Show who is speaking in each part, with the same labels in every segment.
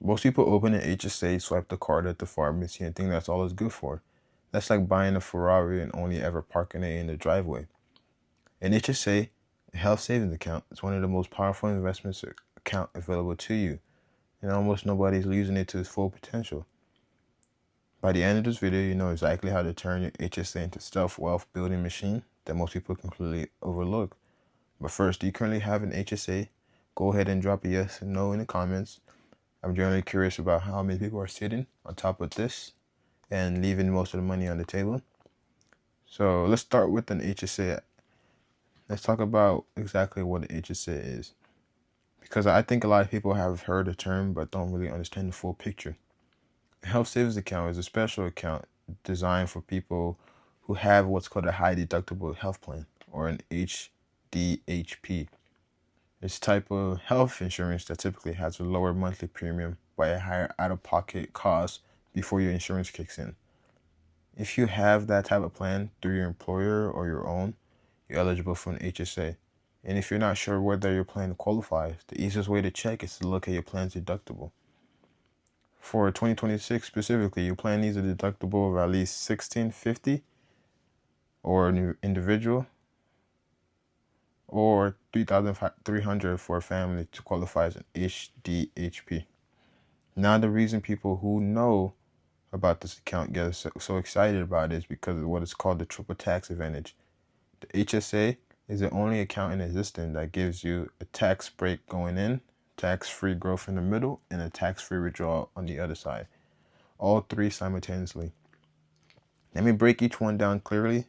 Speaker 1: Most people open an HSA, swipe the card at the pharmacy, and think that's all it's good for. That's like buying a Ferrari and only ever parking it in the driveway. An HSA, a health savings account, is one of the most powerful investments account available to you, and almost nobody's using it to its full potential. By the end of this video, you know exactly how to turn your HSA into self-wealth building machine that most people completely overlook. But first, do you currently have an HSA? Go ahead and drop a yes and no in the comments. I'm generally curious about how many people are sitting on top of this and leaving most of the money on the table. So let's start with an HSA. Let's talk about exactly what an HSA is, because I think a lot of people have heard the term but don't really understand the full picture. A health savings account is a special account designed for people who have what's called a high deductible health plan, or an HDHP. It's a type of health insurance that typically has a lower monthly premium by a higher out-of-pocket cost before your insurance kicks in. If you have that type of plan through your employer or your own, you're eligible for an HSA. And if you're not sure whether your plan qualifies, the easiest way to check is to look at your plan's deductible. For 2026 specifically, your plan needs a deductible of at least $1,650 or an individual, or $3,300 for a family to qualify as an HDHP. Now, the reason people who know about this account get so excited about it is because of what is called the triple tax advantage. The HSA is the only account in existence that gives you a tax break going in, tax-free growth in the middle, and a tax-free withdrawal on the other side. All three simultaneously. Let me break each one down clearly.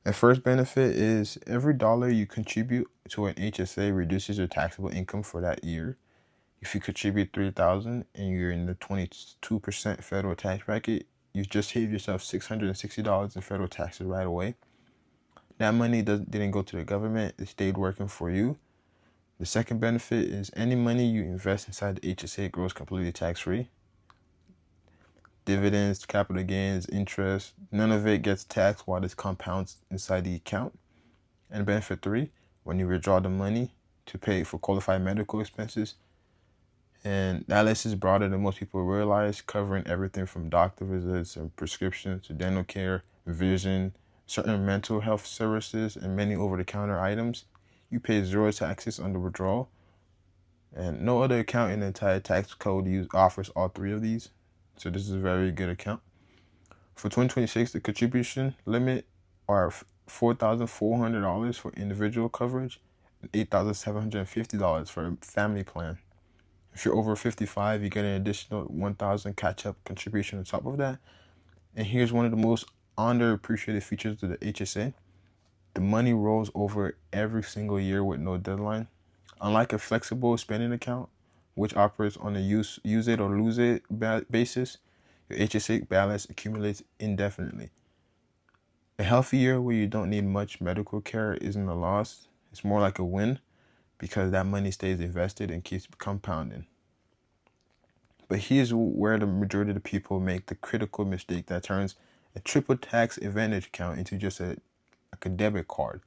Speaker 1: The first benefit is every dollar you contribute to an HSA reduces your taxable income for that year. If you contribute $3,000 and you're in the 22% federal tax bracket, you just saved yourself $660 in federal taxes right away. That money didn't go to the government, it stayed working for you. The second benefit is any money you invest inside the HSA grows completely tax-free. Dividends, capital gains, interest, none of it gets taxed while this compounds inside the account. And benefit 3, when you withdraw the money to pay for qualified medical expenses, and that list is broader than most people realize, covering everything from doctor visits and prescriptions to dental care, vision, certain mental health services, and many over-the-counter items. You pay 0 taxes on the withdrawal, and no other account in the entire tax code offers all 3 of these. So this is a very good account. For 2026, the contribution limit are $4,400 for individual coverage and $8,750 for a family plan. If you're over 55, you get an additional $1,000 catch-up contribution on top of that. And here's one of the most underappreciated features of the HSA. The money rolls over every single year with no deadline. Unlike a flexible spending account, which operates on a use it or lose it basis, your HSA balance accumulates indefinitely. A healthy year where you don't need much medical care isn't a loss. It's more like a win, because that money stays invested and keeps compounding. But here's where the majority of the people make the critical mistake that turns a triple tax advantage account into just like a debit card.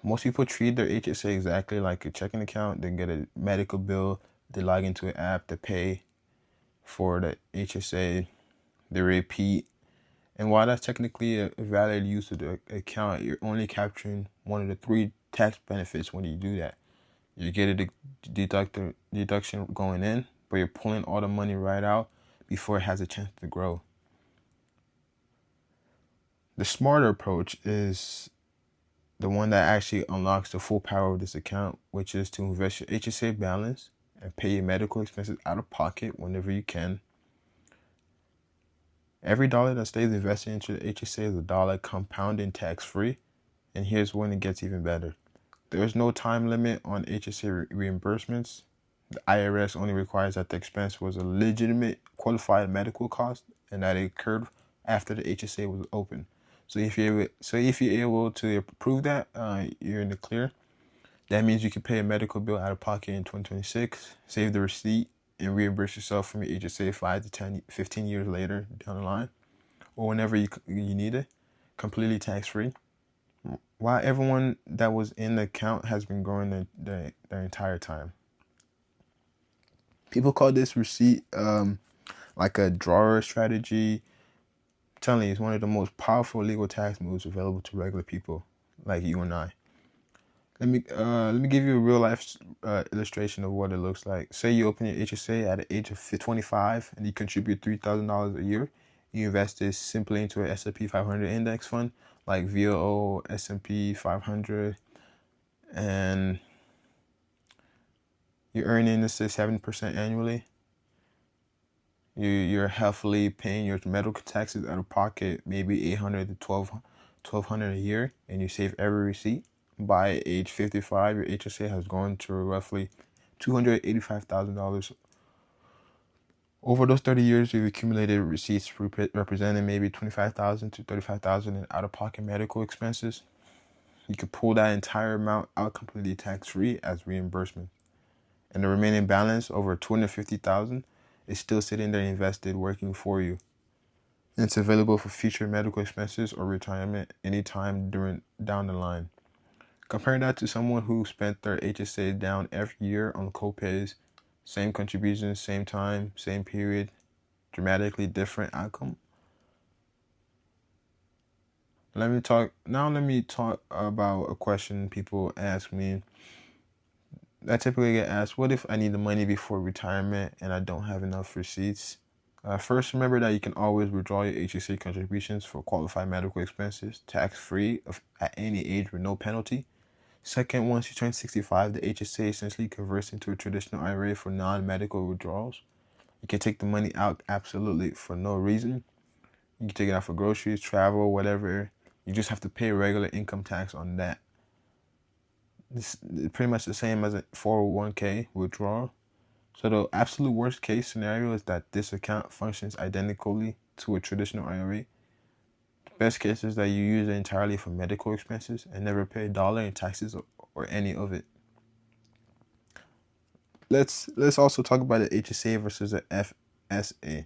Speaker 1: Most people treat their HSA exactly like a checking account. They get a medical bill, they log into an app to pay for the HSA, they repeat. And while that's technically a valid use of the account, you're only capturing one of the 3 tax benefits when you do that. You get a deduction going in, but you're pulling all the money right out before it has a chance to grow. The smarter approach is the one that actually unlocks the full power of this account, which is to invest your HSA balance and pay your medical expenses out of pocket whenever you can. Every dollar that stays invested into the HSA is a dollar compounding tax-free. And here's when it gets even better. There is no time limit on HSA reimbursements. The IRS only requires that the expense was a legitimate qualified medical cost and that it occurred after the HSA was open. So if you're able to prove that, you're in the clear. That means you can pay a medical bill out of pocket in 2026, save the receipt, and reimburse yourself from your HSA 5 to 10, 15 years later down the line, or whenever you need it, completely tax-free. While everyone that was in the account has been growing their entire time. People call this receipt like a drawer strategy. I'm telling you, it's one of the most powerful legal tax moves available to regular people like you and I. Let me give you a real life illustration of what it looks like. Say you open your HSA at the age of 25 and you contribute $3,000 a year. You invest this simply into an S&P 500 index fund like VOO, S&P 500, and you're earning this 7% annually. You're healthily paying your medical taxes out of pocket, maybe $800 to $1,200 a year, and you save every receipt. By age 55, your HSA has gone to roughly $285,000. Over those 30 years, you've accumulated receipts representing maybe $25,000 to $35,000 in out-of-pocket medical expenses. You could pull that entire amount out completely tax-free as reimbursement. And the remaining balance, over $250,000, is still sitting there invested, working for you. And it's available for future medical expenses or retirement anytime down the line. Compare that to someone who spent their HSA down every year on copays, same contributions, same time, same period, dramatically different outcome. Let me talk about a question people ask me. I typically get asked, what if I need the money before retirement and I don't have enough receipts? First, remember that you can always withdraw your HSA contributions for qualified medical expenses tax-free at any age with no penalty. Second, once you turn 65, the HSA essentially converts into a traditional IRA for non-medical withdrawals. You can take the money out absolutely for no reason. You can take it out for groceries, travel, whatever. You just have to pay regular income tax on that. This is pretty much the same as a 401k withdrawal. So the absolute worst case scenario is that this account functions identically to a traditional IRA. Best case is that you use it entirely for medical expenses and never pay a dollar in taxes or any of it. Let's also talk about the HSA versus the FSA,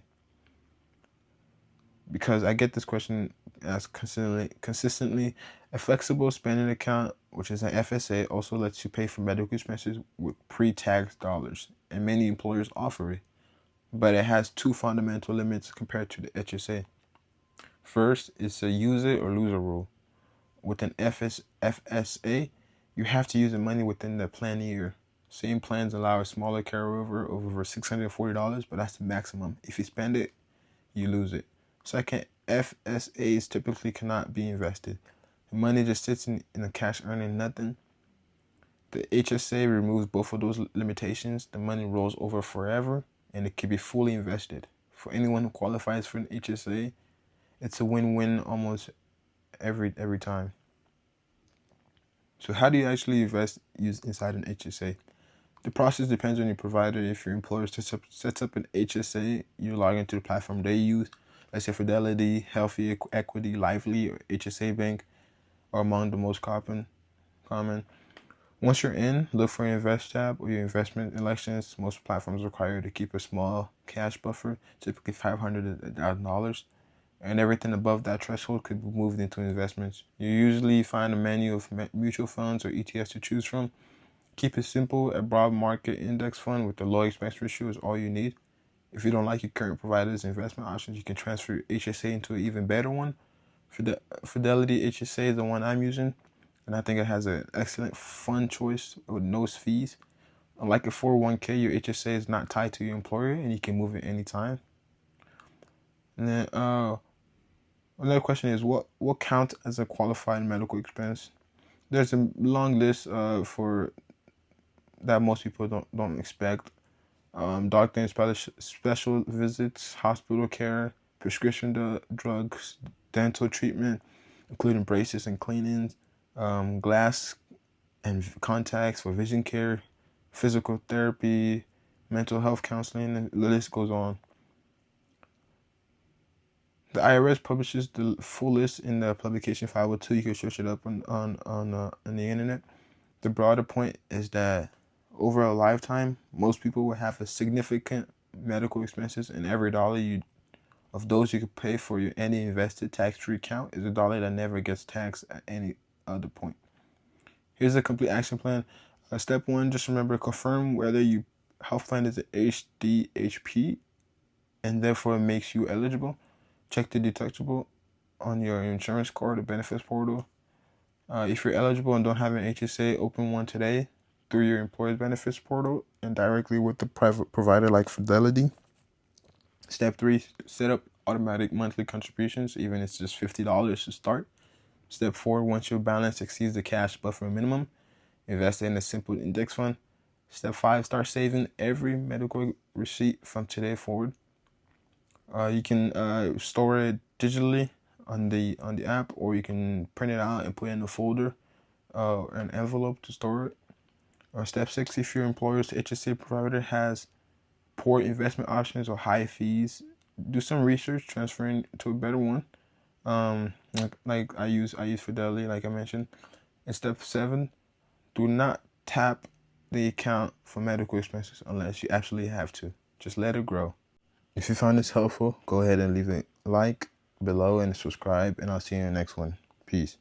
Speaker 1: because I get this question asked consistently. A flexible spending account, which is an FSA, also lets you pay for medical expenses with pre-tax dollars, and many employers offer it. But it has two fundamental limits compared to the HSA. First, it's a use it or lose it rule. With an FSA, you have to use the money within the plan year. Same plans allow a smaller carryover of over $640, but that's the maximum. If you spend it, you lose it. Second, FSAs typically cannot be invested. The money just sits in a cash earning nothing. The HSA removes both of those limitations. The money rolls over forever, and it can be fully invested. For anyone who qualifies for an HSA, it's a win-win almost every time. So how do you actually use inside an HSA? The process depends on your provider. If your employer sets up an HSA, you log into the platform they use. Let's say Fidelity, Healthy Equity, Lively, or HSA Bank are among the most common. Once you're in, look for your Invest tab or your investment elections. Most platforms require you to keep a small cash buffer, typically $500 to $1,000. And everything above that threshold could be moved into investments. You usually find a menu of mutual funds or ETFs to choose from. Keep it simple. A broad market index fund with a low expense ratio is all you need. If you don't like your current provider's investment options, you can transfer your HSA into an even better one. Fidelity HSA is the one I'm using, and I think it has an excellent fund choice with no fees. Unlike a 401k, your HSA is not tied to your employer, and you can move it anytime. And then another question is, what counts as a qualified medical expense? There's a long list for that most people don't expect. Doctor and special visits, hospital care, prescription drugs, dental treatment, including braces and cleanings, glass and contacts for vision care, physical therapy, mental health counseling, and the list goes on. The IRS publishes the full list in the publication 502. You can search it up on the internet. The broader point is that over a lifetime, most people will have a significant medical expenses, and every dollar of those you could pay for your any invested tax-free account is a dollar that never gets taxed at any other point. Here's a complete action plan. Step 1, just remember, confirm whether you health plan is a HDHP and therefore it makes you eligible. Check the deductible on your insurance card or benefits portal. If you're eligible and don't have an HSA, open one today through your employer's benefits portal and directly with the private provider like Fidelity. Step 3, set up automatic monthly contributions, even if it's just $50 to start. Step 4, once your balance exceeds the cash buffer minimum, invest in a simple index fund. Step 5, start saving every medical receipt from today forward. You can store it digitally on the app, or you can print it out and put it in a folder, an envelope to store it. Step 6, if your employer's HSA provider has poor investment options or high fees, do some research transferring to a better one. Like I use Fidelity, like I mentioned. And step 7, do not tap the account for medical expenses unless you absolutely have to. Just let it grow. If you found this helpful, go ahead and leave a like below and subscribe, and I'll see you in the next one. Peace.